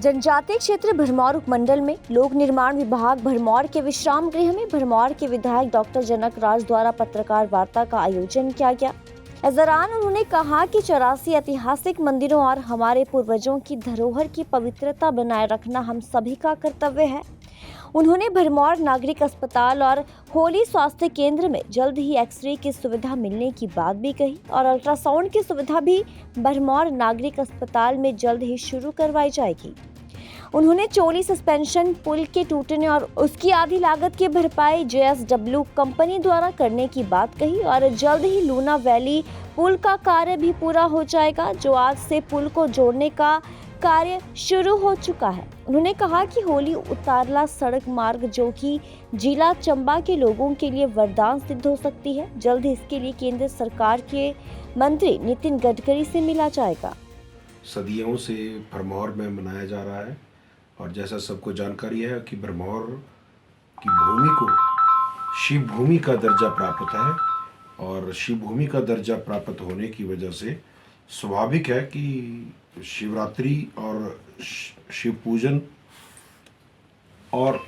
जनजातीय क्षेत्र भरमौर उपमंडल में लोक निर्माण विभाग भरमौर के विश्राम गृह में भरमौर के विधायक डॉक्टर जनक राज द्वारा पत्रकार वार्ता का आयोजन किया गया। इस दौरान उन्होंने कहा कि 84 ऐतिहासिक मंदिरों और हमारे पूर्वजों की धरोहर की पवित्रता बनाए रखना हम सभी का कर्तव्य है। उन्होंने भरमौर नागरिक अस्पताल और होली स्वास्थ्य केंद्र में जल्द ही एक्सरे की सुविधा मिलने की बात भी कही और अल्ट्रासाउंड की सुविधा भी भरमौर नागरिक अस्पताल में जल्द ही शुरू करवाई जाएगी। उन्होंने चोली सस्पेंशन पुल के टूटने और उसकी आधी लागत की भरपाई JSW कंपनी द्वारा करने की बात कही और जल्द ही लूना वैली पुल का कार्य भी पूरा हो जाएगा, जो आज से पुल को जोड़ने का कार्य शुरू हो चुका है। उन्होंने कहा कि होली उतारला सड़क मार्ग जो कि जिला चंबा के लोगों के लिए वरदान सिद्ध हो सकती है, जल्द ही इसके लिए केंद्र सरकार के मंत्री नितिन गडकरी से मिला जाएगा। सदियों से भरमौर में मनाया जा रहा है और जैसा सबको जानकारी है कि भरमौर की भूमि को शिव भूमि का दर्जा प्राप्त है और शिव भूमि का दर्जा प्राप्त होने की वजह से स्वाभाविक है कि शिवरात्रि और शिव पूजन और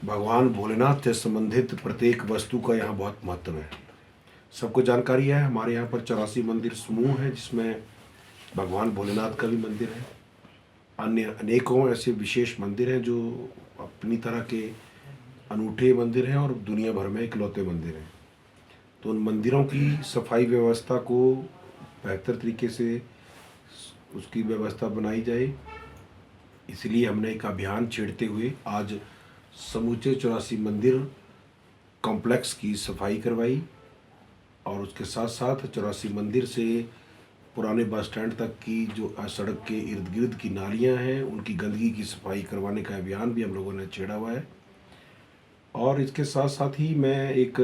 भगवान भोलेनाथ से संबंधित प्रत्येक वस्तु का यहाँ बहुत महत्व है। सबको जानकारी है हमारे यहाँ पर 84 मंदिर समूह है, जिसमें भगवान भोलेनाथ का भी मंदिर है। अन्य अनेकों ऐसे विशेष मंदिर हैं जो अपनी तरह के अनूठे मंदिर हैं और दुनिया भर में इकलौते मंदिर हैं। तो उन मंदिरों की सफाई व्यवस्था को बेहतर तरीके से उसकी व्यवस्था बनाई जाए, इसलिए हमने एक अभियान छेड़ते हुए आज समूचे 84 मंदिर कॉम्प्लेक्स की सफाई करवाई और उसके साथ साथ 84 मंदिर से पुराने बस स्टैंड तक की जो सड़क के इर्द गिर्द की नालियां हैं उनकी गंदगी की सफाई करवाने का अभियान भी हम लोगों ने छेड़ा हुआ है। और इसके साथ साथ ही मैं एक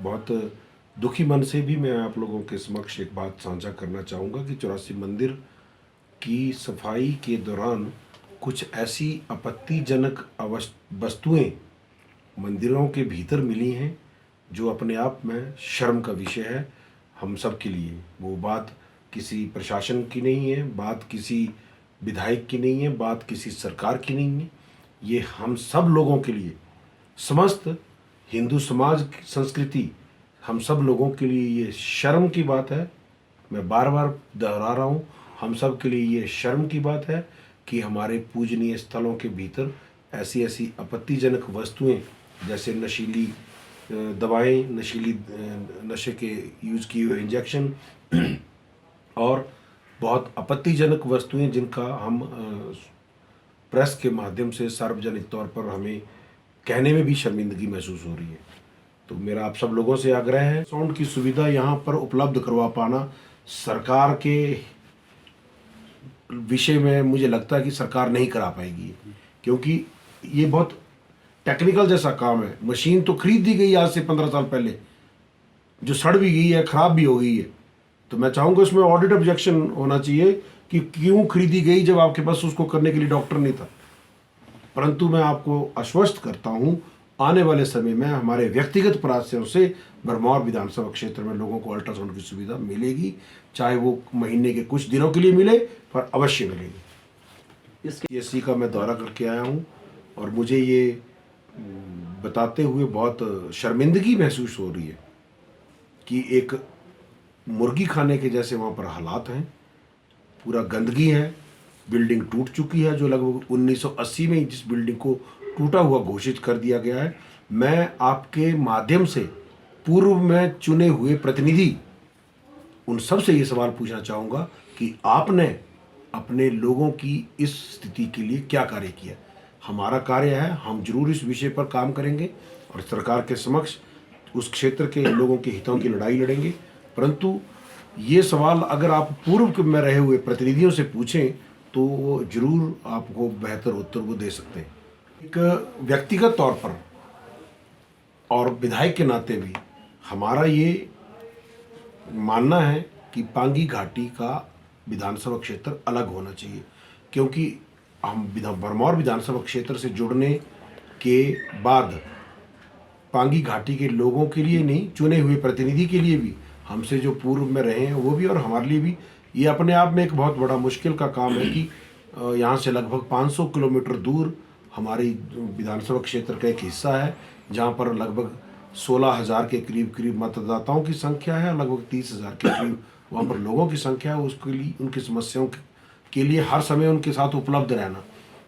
बहुत दुखी मन से भी मैं आप लोगों के समक्ष एक बात साझा करना चाहूँगा कि 84 मंदिर की सफाई के दौरान कुछ ऐसी आपत्तिजनक वस्तुएं मंदिरों के भीतर मिली हैं जो अपने आप में शर्म का विषय है हम सब के लिए। वो बात किसी प्रशासन की नहीं है, बात किसी विधायक की नहीं है, बात किसी सरकार की नहीं है, ये हम सब लोगों के लिए, समस्त हिंदू समाज की संस्कृति, हम सब लोगों के लिए ये शर्म की बात है। मैं बार बार दोहरा रहा हूँ, हम सब के लिए ये शर्म की बात है कि हमारे पूजनीय स्थलों के भीतर ऐसी ऐसी आपत्तिजनक वस्तुएं जैसे नशीली दवाएं, नशे के यूज़ किए हुए इंजेक्शन और बहुत आपत्तिजनक वस्तुएं जिनका हम प्रेस के माध्यम से सार्वजनिक तौर पर हमें कहने में भी शर्मिंदगी महसूस हो रही है। तो मेरा आप सब लोगों से आग्रह है, साउंड की सुविधा यहाँ पर उपलब्ध करवा पाना सरकार के विषय में मुझे लगता है कि सरकार नहीं करा पाएगी, क्योंकि ये बहुत टेक्निकल जैसा काम है। मशीन तो खरीद दी गई आज से 15 साल पहले, जो सड़ भी गई है, ख़राब भी हो गई है। तो मैं चाहूँगा उसमें ऑडिट ऑब्जेक्शन होना चाहिए कि क्यों खरीदी गई जब आपके पास उसको करने के लिए डॉक्टर नहीं था। परंतु मैं आपको आश्वस्त करता हूँ, आने वाले समय में हमारे व्यक्तिगत प्रयासों से भरमौर विधानसभा क्षेत्र में लोगों को अल्ट्रासाउंड की सुविधा मिलेगी, चाहे वो महीने के कुछ दिनों के लिए मिले, पर अवश्य मिलेगी। इसके PSC का मैं दौरा करके आया हूँ और मुझे ये बताते हुए बहुत शर्मिंदगी महसूस हो रही है कि एक मुर्गी खाने के जैसे वहाँ पर हालात हैं। पूरा गंदगी है, बिल्डिंग टूट चुकी है, जो लगभग 1980 में जिस बिल्डिंग को टूटा हुआ घोषित कर दिया गया है। मैं आपके माध्यम से पूर्व में चुने हुए प्रतिनिधि उन सब से ये सवाल पूछना चाहूँगा कि आपने अपने लोगों की इस स्थिति के लिए क्या कार्य किया। हमारा कार्य है, हम जरूर इस विषय पर काम करेंगे और सरकार के समक्ष उस क्षेत्र के लोगों के हितों की लड़ाई लड़ेंगे। परंतु ये सवाल अगर आप पूर्व में रहे हुए प्रतिनिधियों से पूछें तो वो जरूर आपको बेहतर उत्तर वो दे सकते हैं। एक व्यक्तिगत तौर पर और विधायक के नाते भी हमारा ये मानना है कि पांगी घाटी का विधानसभा क्षेत्र अलग होना चाहिए, क्योंकि हम भरमौर विधानसभा क्षेत्र से जुड़ने के बाद पांगी घाटी के लोगों के लिए नहीं, चुने हुए प्रतिनिधि के लिए भी, हमसे जो पूर्व में रहे हैं वो भी और हमारे लिए भी, ये अपने आप में एक बहुत बड़ा मुश्किल का काम है कि यहाँ से लगभग 500 किलोमीटर दूर हमारी विधानसभा क्षेत्र का एक हिस्सा है, जहाँ पर लगभग 16,000 के करीब करीब मतदाताओं की संख्या है, लगभग 30,000 के करीब वहाँ पर लोगों की संख्या है। उसके लिए उनकी समस्याओं के लिए हर समय उनके साथ उपलब्ध रहना,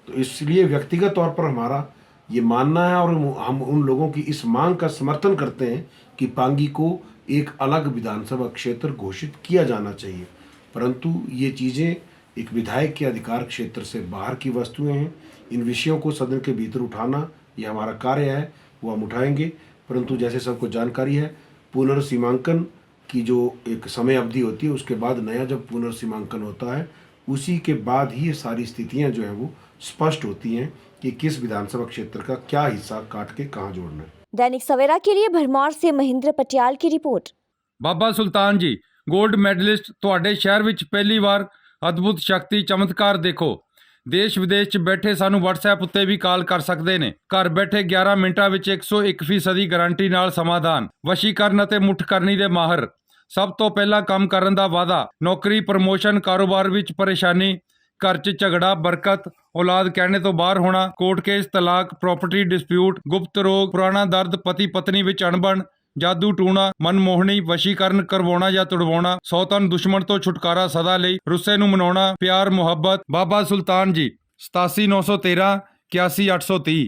तो इसलिए व्यक्तिगत तौर पर हमारा ये मानना है और हम उन लोगों की इस मांग का समर्थन करते हैं कि पांगी को एक अलग विधानसभा क्षेत्र घोषित किया जाना चाहिए। परंतु ये चीज़ें एक विधायक के अधिकार क्षेत्र से बाहर की वस्तुएं हैं। इन विषयों को सदन के भीतर उठाना ये हमारा कार्य है, वो हम उठाएंगे। परंतु जैसे सबको जानकारी है, पुनर्सीमांकन की जो एक समय अवधि होती है, उसके बाद नया जब पुनर्सीमांकन होता है, उसी के बाद ही ये सारी स्थितियां जो हैं वो स्पष्ट होती हैं कि किस विधानसभा क्षेत्र का क्या हिस्सा काट के कहाँ जोड़ना है। दैनिक सवेरा के लिए भरमौर से महेंद्र पटियाल की रिपोर्ट। ਬਾਬਾ ਸੁਲਤਾਨ ਜੀ 골ਡ ਮੈਡਲਿਸਟ ਤੁਹਾਡੇ ਸ਼ਹਿਰ ਵਿੱਚ ਪਹਿਲੀ ਵਾਰ ਅਦਭੁਤ ਸ਼ਕਤੀ ਚਮਤਕਾਰ ਦੇਖੋ। ਦੇਸ਼ ਵਿਦੇਸ਼ 'ਚ ਬੈਠੇ ਸਾਨੂੰ WhatsApp ਉੱਤੇ ਵੀ ਕਾਲ ਕਰ ਸਕਦੇ ਨੇ। ਘਰ ਬੈਠੇ 11 ਮਿੰਟਾਂ ਵਿੱਚ 101% ਗਾਰੰਟੀ ਨਾਲ ਸਮਾਧਾਨ। ਵਸ਼ੀਕਰਨ ਅਤੇ ਮੁੱਠ ਕਰਨੀ ਦੇ ਮਾਹਰ। ਸਭ ਤੋਂ ਪਹਿਲਾਂ ਕੰਮ ਕਰਨ ਦਾ ਵਾਅਦਾ। ਨੌਕਰੀ, ਪ੍ਰਮੋਸ਼ਨ, ਕਾਰੋਬਾਰ ਵਿੱਚ ਪਰੇਸ਼ਾਨੀ, ਘਰ 'ਚ ਝਗੜਾ, ਬਰਕਤ, ਔਲਾਦ ਕਹਿਣੇ ਤੋਂ ਬਾਹਰ ਹੋਣਾ, ਕੋਰਟ ਕੇਸ, ਤਲਾਕ, ਪ੍ਰਾਪਰਟੀ ਡਿਸਪਿਊਟ, ਗੁਪਤ ਰੋਗ, ਪੁਰਾਣਾ ਦਰਦ, ਪਤੀ ਪਤਨੀ ਵਿੱਚ ਅਣਬਣ, ਜਾਦੂ ਟੂਣਾ, ਮਨਮੋਹਣੀ, ਵਸ਼ੀਕਰਨ ਕਰਵਾਉਣਾ ਜਾਂ ਤੁੜਵਾਉਣਾ, ਸੌਤਨ ਦੁਸ਼ਮਣ ਤੋਂ ਛੁਟਕਾਰਾ ਸਦਾ ਲਈ, ਰੁੱਸੇ ਨੂੰ ਮਨਾਉਣਾ, ਪਿਆਰ ਮੁਹੱਬਤ। ਬਾਬਾ ਸੁਲਤਾਨ ਜੀ 87 913 81 830।